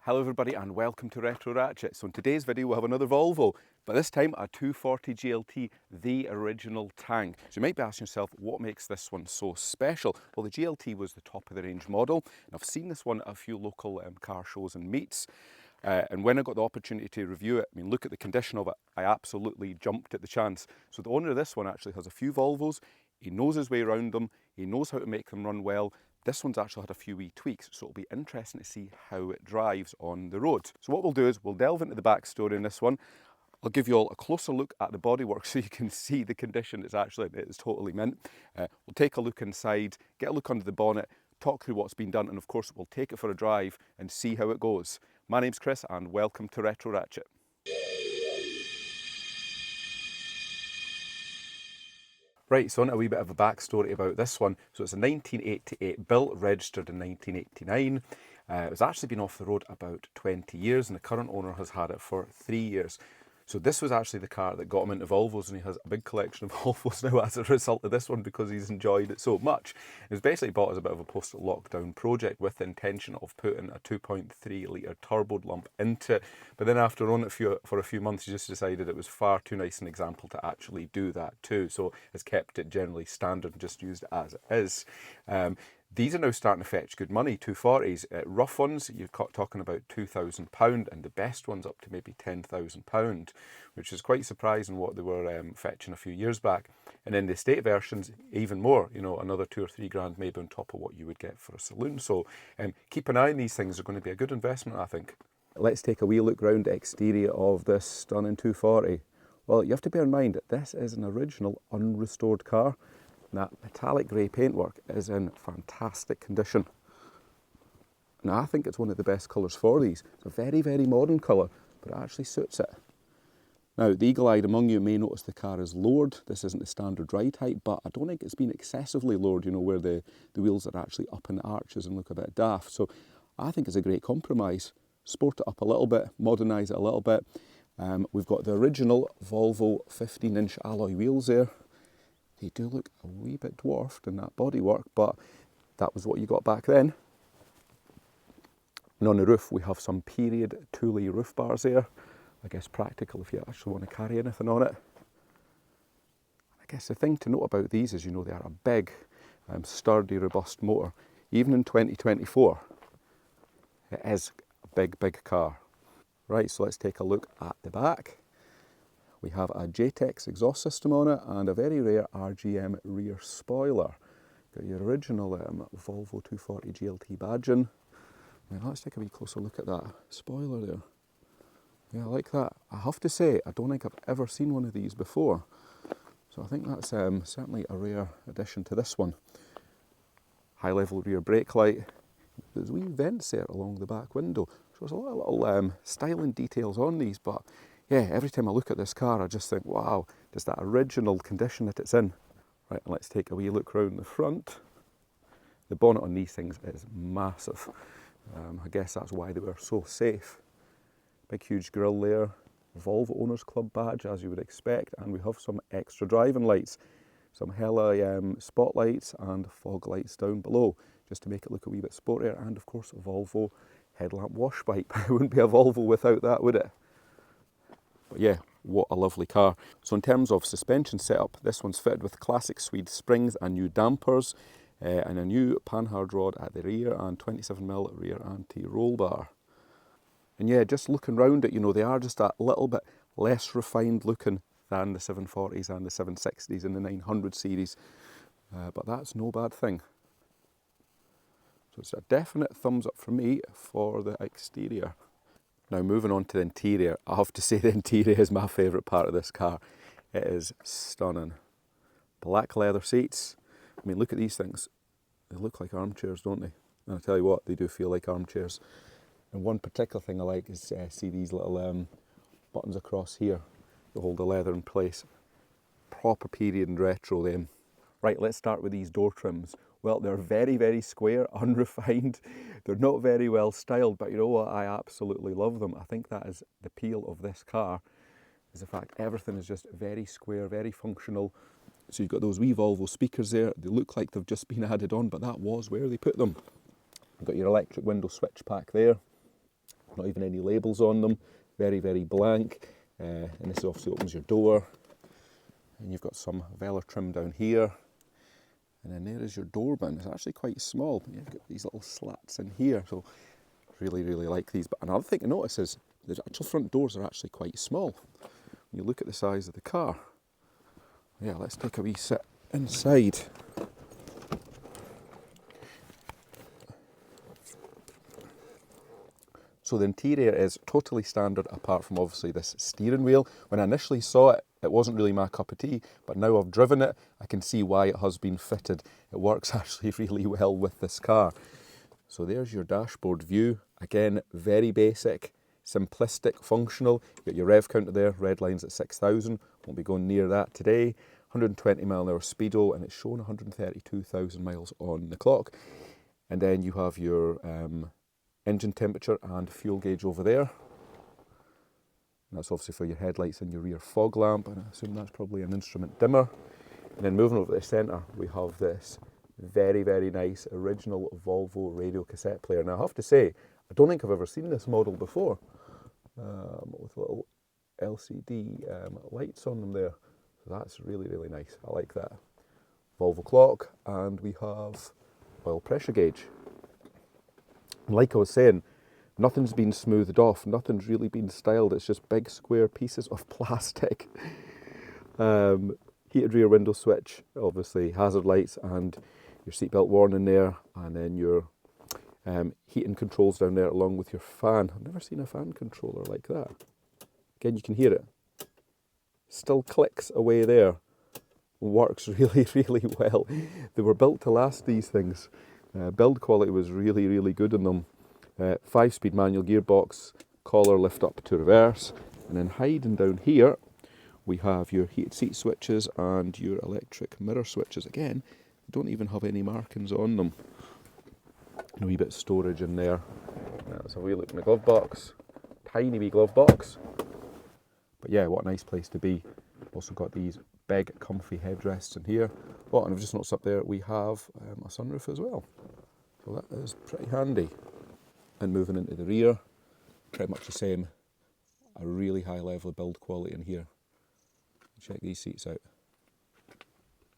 Hello everybody and welcome to Retro Ratchet. So in today's video we'll have another Volvo, but this time a 240 GLT, the original tank. So you might be asking yourself, what makes this one so special? Well, the GLT was the top of the range model, and I've seen this one at a few local car shows and meets. And when I got the opportunity to review it, I mean, look at the condition of it, I absolutely jumped at the chance. So the owner of this one actually has a few Volvos, he knows his way around them, he knows how to make them run well. This one's actually had a few wee tweaks, so it'll be interesting to see how it drives on the road. So what we'll do is we'll delve into the backstory in this one. I'll give you all a closer look at the bodywork so you can see the condition it's actually, it's totally mint. We'll take a look inside, get a look under the bonnet, talk through what's been done, and of course we'll take it for a drive and see how it goes. My name's Chris and welcome to Retro Ratchet. Right, so on a wee bit of a backstory about this one. So it's a 1988 built, registered in 1989. It was actually been off the road about 20 years and the current owner has had it for 3 years. So this was actually the car that got him into Volvos, and he has a big collection of Volvos now as a result of this one because he's enjoyed it so much. It was basically bought as a bit of a post-lockdown project with the intention of putting a 2.3 litre turbo lump into it. But then after owning it for a few months, he just decided it was far too nice an example to actually do that too. So has kept it generally standard and just used it as it is. These are now starting to fetch good money, 240s. Rough ones, you're talking about £2,000, and the best ones up to maybe £10,000, which is quite surprising what they were fetching a few years back. And then the estate versions, even more, you know, another 2 or 3 grand maybe on top of what you would get for a saloon. So keep an eye on these things, they're going to be a good investment, I think. Let's take a wee look round the exterior of this stunning 240. Well, you have to bear in mind that this is an original unrestored car. That metallic grey paintwork is in fantastic condition. Now I think it's one of the best colours for these. It's a very, very modern colour, but it actually suits it. Now the eagle-eyed among you may notice the car is lowered. This isn't the standard ride height, but I don't think it's been excessively lowered, you know, where the wheels are actually up in the arches and look a bit daft. So I think it's a great compromise. Sport it up a little bit, modernise it a little bit. We've got the original Volvo 15-inch alloy wheels there. They do look a wee bit dwarfed in that bodywork, but that was what you got back then. And on the roof, we have some period Thule roof bars there. I guess practical if you actually want to carry anything on it. I guess the thing to note about these is, you know, they are a big, sturdy, robust motor. Even in 2024, it is a big, big car. Right, so let's take a look at the back. We have a JTEX exhaust system on it and a very rare RGM rear spoiler. Got your original Volvo 240 GLT badging. Now let's take a wee closer look at that spoiler there. Yeah, I like that. I have to say, I don't think I've ever seen one of these before. So I think that's certainly a rare addition to this one. High level rear brake light. There's wee vents there along the back window. So there's a lot of little styling details on these, but yeah, every time I look at this car, I just think, wow, there's that original condition that it's in. Right, and let's take a wee look round the front. The bonnet on these things is massive. I guess that's why they were so safe. Big, huge grille there. Volvo Owners Club badge, as you would expect, and we have some extra driving lights. Some hella spotlights and fog lights down below, just to make it look a wee bit sportier, and of course a Volvo headlamp wash pipe. It wouldn't be a Volvo without that, would it? But yeah, what a lovely car. So in terms of suspension setup, this one's fitted with classic Swede springs and new dampers, and a new panhard rod at the rear and 27mm rear anti-roll bar. And yeah, just looking round it, you know, they are just a little bit less refined looking than the 740s and the 760s and the 900 series, but that's no bad thing. So it's a definite thumbs up from me for the exterior. Now moving on to the interior, I have to say the interior is my favourite part of this car. It is stunning. Black leather seats. I mean, look at these things. They look like armchairs, don't they? And I'll tell you what, they do feel like armchairs. And one particular thing I like is see these little buttons across here that hold the leather in place. Proper period and retro then. Right, let's start with these door trims. Well, they're very, very square, unrefined. They're not very well styled, but you know what? I absolutely love them. I think that is the appeal of this car, is the fact everything is just very square, very functional. So you've got those wee Volvo speakers there. They look like they've just been added on, but that was where they put them. You've got your electric window switch pack there. Not even any labels on them, very, very blank. And this obviously opens your door. And you've got some velour trim down here. And then there is your door bin. It's actually quite small, but you've got these little slats in here. So really, really like these. But another thing to notice is the actual front doors are actually quite small. When you look at the size of the car. Yeah, let's take a wee sit inside. So the interior is totally standard apart from obviously this steering wheel. When I initially saw it, it wasn't really my cup of tea, but now I've driven it, I can see why it has been fitted. It works actually really well with this car. So there's your dashboard view. Again, very basic, simplistic, functional. You've got your rev counter there, red line's at 6,000. Won't be going near that today. 120 mile an hour speedo, and it's showing 132,000 miles on the clock. And then you have your engine temperature and fuel gauge over there. And that's obviously for your headlights and your rear fog lamp, and I assume that's probably an instrument dimmer. And then moving over to the centre, we have this very, very nice original Volvo radio cassette player. Now I have to say, I don't think I've ever seen this model before, with little LCD lights on them there. So that's really, really nice. I like that. Volvo clock, and we have oil pressure gauge. Like I was saying, nothing's been smoothed off, nothing's really been styled, it's just big square pieces of plastic. Heated rear window switch, obviously hazard lights and your seatbelt warning there, and then your heating controls down there along with your fan. I've never seen a fan controller like that. Again, you can hear it. Still clicks away there. Works really, really well. They were built to last, these things. Build quality was really, really good in them. 5-speed manual gearbox, collar lift up to reverse, and then hiding down here we have your heated seat switches and your electric mirror switches. Again, don't even have any markings on them. And a wee bit of storage in there. That's a wee look in the glove box. Tiny wee glove box. But yeah, what a nice place to be. Also got these big comfy headrests in here. Oh, and I've just noticed up there we have a sunroof as well. So that is pretty handy. And moving into the rear, pretty much the same. A really high level of build quality in here. Check these seats out.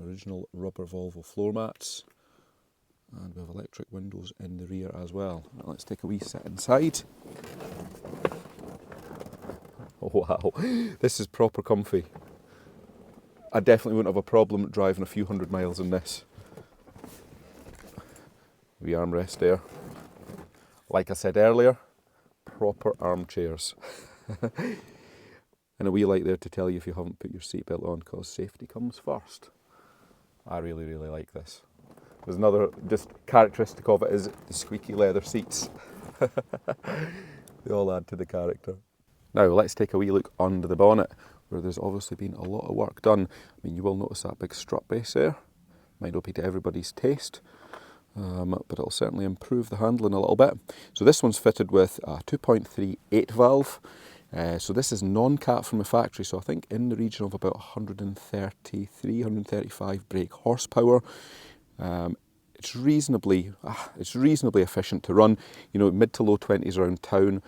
Original rubber Volvo floor mats. And we have electric windows in the rear as well. Now let's take a wee sit inside. Oh wow, this is proper comfy. I definitely wouldn't have a problem driving a few hundred miles in this. Wee armrest there. Like I said earlier, proper armchairs. And a wee light there to tell you if you haven't put your seatbelt on, because safety comes first. I really, really like this. There's another just characteristic of it is the squeaky leather seats. They all add to the character. Now let's take a wee look under the bonnet, where there's obviously been a lot of work done. I mean, you will notice that big strut base there. Might not be to everybody's taste, but it'll certainly improve the handling a little bit. So this one's fitted with a 2.38 valve. So this is non-cat from the factory, so I think in the region of about 133, 135 brake horsepower. It's reasonably efficient to run. You know, mid to low 20s around town,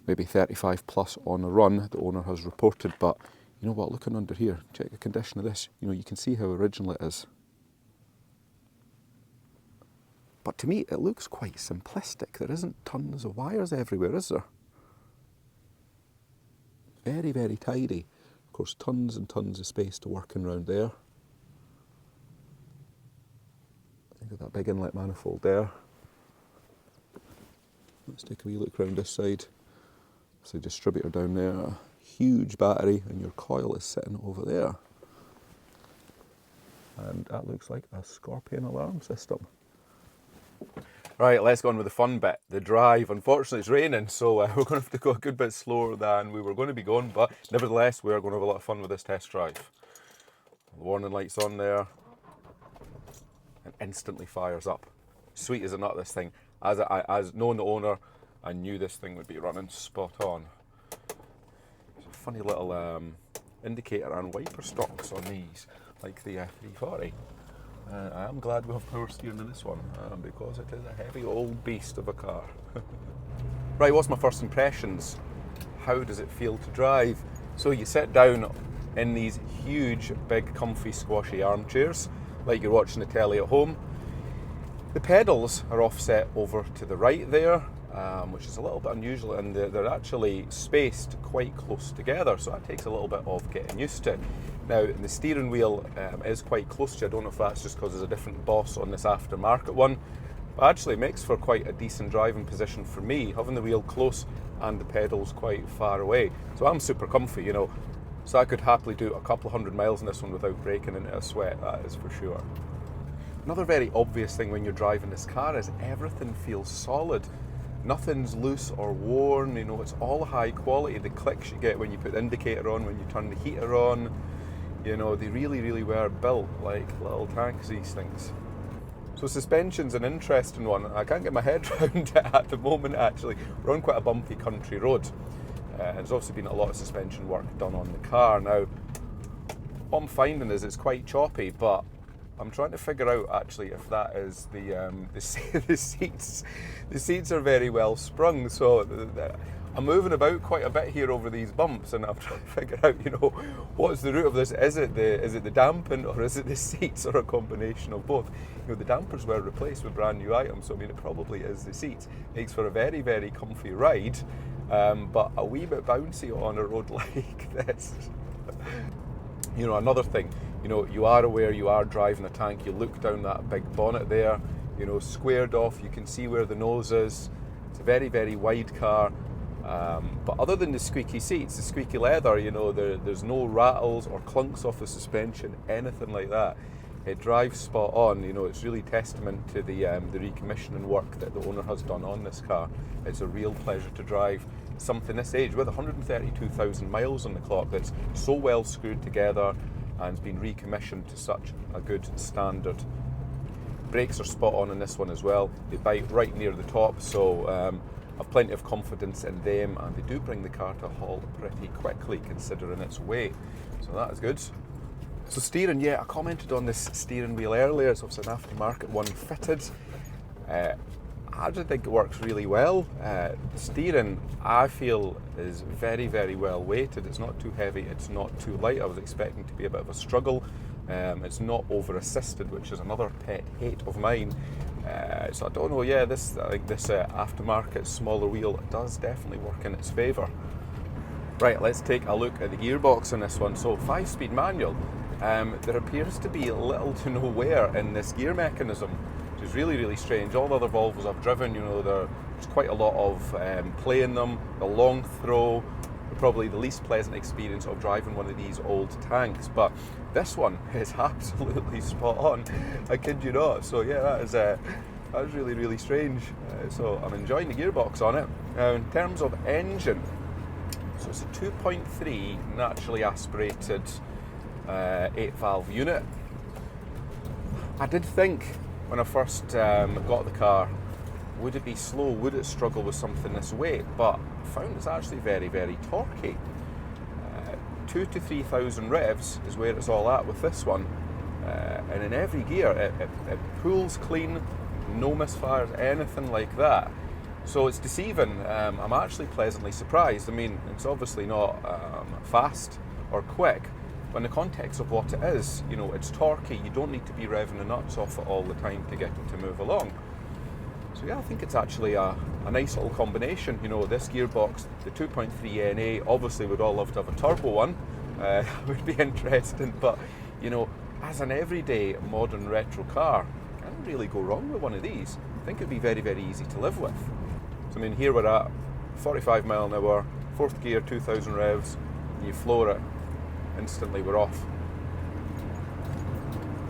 maybe 35 plus on a run, the owner has reported. But you know what, looking under here, check the condition of this. You know, you can see how original it is. But to me, it looks quite simplistic. There isn't tons of wires everywhere, is there? Very, very tidy. Of course, tons and tons of space to working around there. Think of that big inlet manifold there. Let's take a wee look around this side. So distributor down there, a huge battery, and your coil is sitting over there. And that looks like a Scorpion alarm system. Right, let's go on with the fun bit, the drive. Unfortunately, it's raining, so we're going to have to go a good bit slower than we were going to be going, but nevertheless, we are going to have a lot of fun with this test drive. The warning light's on there, and instantly fires up. Sweet as a nut, this thing. As knowing the owner, I knew this thing would be running spot on. It's a funny little indicator and wiper stocks on these, like the 340. I am glad we have power steering in this one, because it is a heavy old beast of a car. Right, what's my first impressions? How does it feel to drive? So you sit down in these huge, big, comfy, squashy armchairs, like you're watching the telly at home. The pedals are offset over to the right there, which is a little bit unusual, and they're actually spaced quite close together, so that takes a little bit of getting used to. Now, the steering wheel is quite close to you. I don't know if that's just because there's a different boss on this aftermarket one, but actually it makes for quite a decent driving position for me, having the wheel close and the pedals quite far away. So I'm super comfy, you know, so I could happily do a couple of 100 miles in this one without breaking into a sweat, that is for sure. Another very obvious thing when you're driving this car is everything feels solid. Nothing's loose or worn, you know, it's all high quality. The clicks you get when you put the indicator on, when you turn the heater on, you know, they really, really were built like little tanks, these things. So suspension's an interesting one. I can't get my head around it at the moment, actually. We're on quite a bumpy country road. There's obviously been a lot of suspension work done on the car. Now, what I'm finding is it's quite choppy, but I'm trying to figure out actually if that is the seats. The seats are very well sprung, so I'm moving about quite a bit here over these bumps, and I'm trying to figure out, you know, what's the root of this? Is it the damping, or is it the seats, or a combination of both? You know, the dampers were replaced with brand new items, so I mean it probably is the seats. Makes for a very, very comfy ride, but a wee bit bouncy on a road like this. You know, another thing, you know, you are aware you are driving a tank. You look down that big bonnet there, you know, squared off, you can see where the nose is. It's a very, very wide car. But other than the squeaky seats, the squeaky leather, you know, there's no rattles or clunks off the suspension, anything like that. It drives spot on. You know, it's really testament to the recommissioning work that the owner has done on this car. It's a real pleasure to drive something this age with 132,000 miles on the clock that's so well screwed together and has been recommissioned to such a good standard. Brakes are spot on this one as well. They bite right near the top, so I've plenty of confidence in them, and they do bring the car to a halt pretty quickly considering its weight, so that is good. So steering, yeah, I commented on this steering wheel earlier. It's obviously an aftermarket one fitted. I just think it works really well. Steering, I feel, is very, very well weighted. It's not too heavy, it's not too light. I was expecting to be a bit of a struggle. It's not over-assisted, which is another pet hate of mine. So I don't know, yeah, I think this aftermarket smaller wheel does definitely work in its favour. Right, let's take a look at the gearbox on this one. So 5-speed manual. There appears to be little to no wear in this gear mechanism, which is really, really strange. All the other Volvos I've driven, you know, there's quite a lot of play in them, the long throw, probably the least pleasant experience of driving one of these old tanks, but this one is absolutely spot on. I kid you not. So yeah, that is really, really strange. So I'm enjoying the gearbox on it. Now, in terms of engine, so it's a 2.3 naturally aspirated 8-valve unit. I did think when I first got the car, would it be slow? Would it struggle with something this weight? But I found it's actually very, very torquey. 2,000 to 3,000 revs is where it's all at with this one. And in every gear, it pulls clean, no misfires, anything like that. So it's deceiving. I'm actually pleasantly surprised. I mean, it's obviously not fast or quick, but in the context of what it is, you know, it's torquey. You don't need to be revving the nuts off it all the time to get it to move along. So yeah, I think it's actually a nice little combination. You know, this gearbox, the 2.3 NA, obviously we'd all love to have a turbo one. Would be interesting, but you know, as an everyday modern retro car, can't really go wrong with one of these. I think it'd be very, very easy to live with. So I mean, here we're at 45 mile an hour, 4th gear, 2,000 revs, and you floor it, instantly we're off.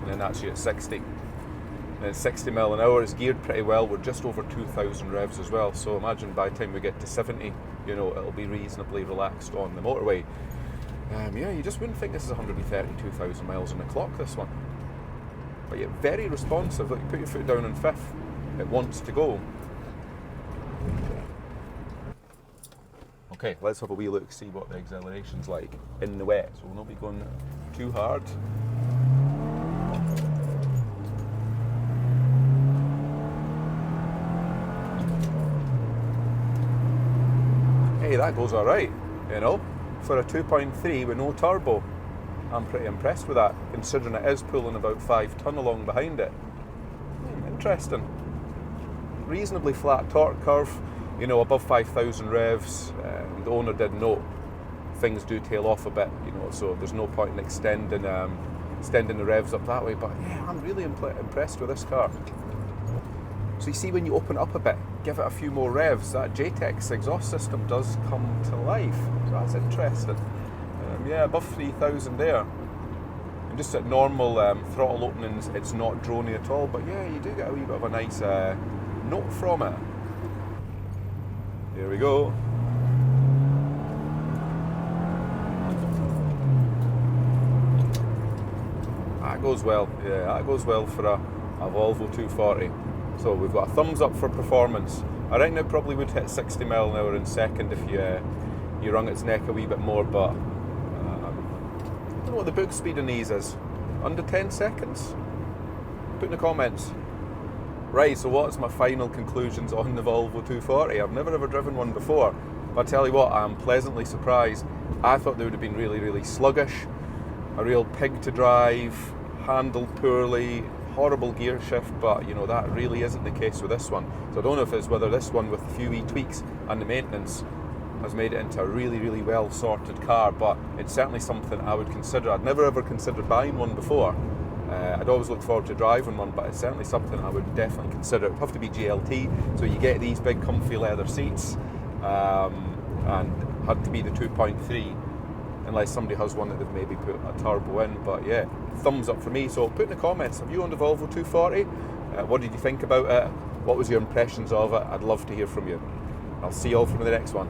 And then that's you at 60. And then 60 mile an hour is geared pretty well. We're just over 2,000 revs as well. So imagine by the time we get to 70, you know, it'll be reasonably relaxed on the motorway. Yeah, you just wouldn't think this is 132,000 miles on the clock, this one. But yet very responsive. Like, you put your foot down on 5th, it wants to go. Okay, let's have a wee look, see what the acceleration's like in the wet. So we'll not be going too hard. that goes all right, you know. For a 2.3 with no turbo, I'm pretty impressed with that, considering it is pulling about 5 tonne along behind it. Interesting. Reasonably flat torque curve, you know, above 5,000 revs. The owner did note things do tail off a bit, you know, so there's no point in extending the revs up that way. But yeah, I'm really impressed with this car. So you see, when you open it up a bit, give it a few more revs, that JTEX exhaust system does come to life. So that's interesting. Yeah, above 3,000 there. And just at normal throttle openings, it's not droney at all. But yeah, you do get a wee bit of a nice note from it. Here we go. That goes well. Yeah, that goes well for a Volvo 240. So we've got a thumbs up for performance. I reckon it probably would hit 60 mile an hour in second if you wrung its neck a wee bit more, but I don't know what the book speed in these is. Under 10 seconds? Put in the comments. Right, so what's my final conclusions on the Volvo 240? I've never ever driven one before, but I tell you what, I'm pleasantly surprised. I thought they would have been really, really sluggish, a real pig to drive, handled poorly, horrible gear shift, but you know, that really isn't the case with this one. So I don't know if it's whether this one with a few wee tweaks and the maintenance has made it into a really, really well sorted car, but it's certainly something I would consider. I'd never ever considered buying one before. I'd always looked forward to driving one, but it's certainly something I would definitely consider. It would have to be GLT, so you get these big comfy leather seats, and had to be the 2.3, unless somebody has one that they've maybe put a turbo in. But yeah, thumbs up for me. So put in the comments, have you owned a Volvo 240? What did you think about it? What was your impressions of it? I'd love to hear from you. I'll see you all from the next one.